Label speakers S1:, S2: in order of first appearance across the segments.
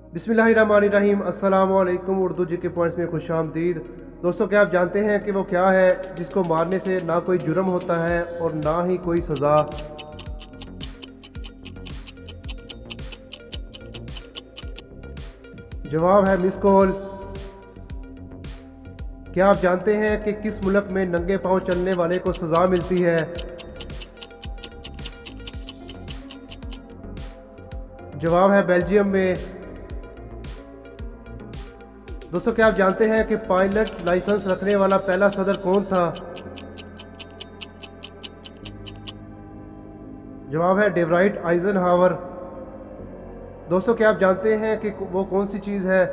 S1: बिस्मिल्लाहिर्रहमानिर्रहीम। अस्सलाम वालेकुम। उर्दू जी के पॉइंट्स में खुश आमदीद। दोस्तों, क्या आप जानते हैं कि वो क्या है जिसको मारने से ना कोई जुर्म होता है और ना ही कोई सज़ा? जवाब है मिस कॉल। क्या आप जानते हैं कि किस मुल्क में नंगे पांव चलने वाले को सज़ा मिलती है? जवाब है बेल्जियम में। दोस्तों, क्या आप जानते हैं कि पायलट लाइसेंस रखने वाला पहला सदर कौन था? जवाब है डेवराइट आइजनहावर। दोस्तों, क्या आप जानते हैं कि वो कौन सी चीज़ है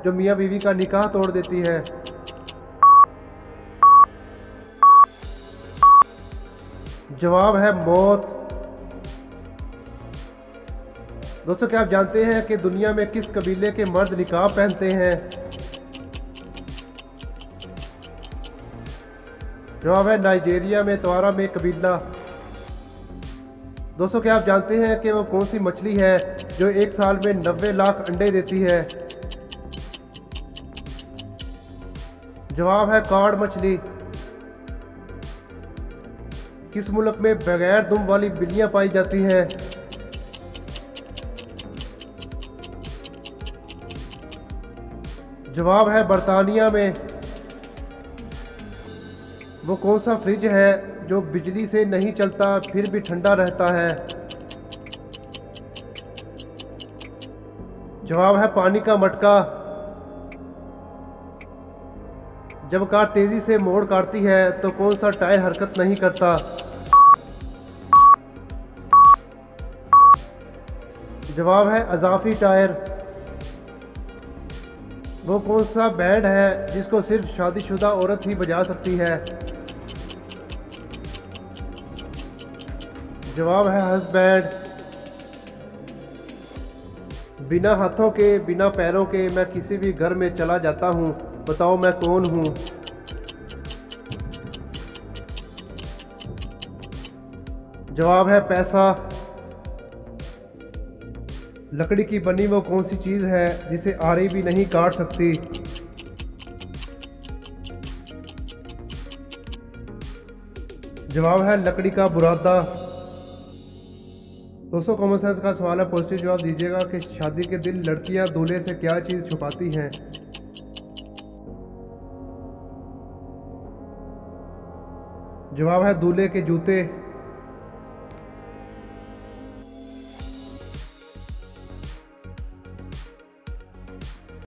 S1: जो मियाँ बीवी का निकाह तोड़ देती है? जवाब है मौत। दोस्तों, क्या आप जानते हैं कि दुनिया में किस कबीले के मर्द निकाब पहनते हैं? जवाब है नाइजीरिया में तवारा में कबीला। दोस्तों, क्या आप जानते हैं कि वो कौन सी मछली है जो एक साल में 90 लाख अंडे देती है? जवाब है कार्ड मछली। किस मुल्क में बगैर दुम वाली बिल्लियां पाई जाती हैं? जवाब है बरतानिया में। वो कौन सा फ्रिज है जो बिजली से नहीं चलता फिर भी ठंडा रहता है? जवाब है पानी का मटका। जब कार तेजी से मोड़ काटती है तो कौन सा टायर हरकत नहीं करता? जवाब है अजाफी टायर। वो कौन सा बैंड है जिसको सिर्फ शादीशुदा औरत ही बजा सकती है? जवाब है हस्बैंड। बिना हाथों के बिना पैरों के मैं किसी भी घर में चला जाता हूँ, बताओ मैं कौन हूँ? जवाब है पैसा। लकड़ी की बनी वो कौन सी चीज़ है जिसे आरी भी नहीं काट सकती? जवाब है लकड़ी का बुरादा। दोस्तों, कॉमन सेंस का सवाल है, पॉजिटिव जवाब दीजिएगा कि शादी के दिन लड़कियां दूल्हे से क्या चीज़ छुपाती हैं? जवाब है दूल्हे के जूते।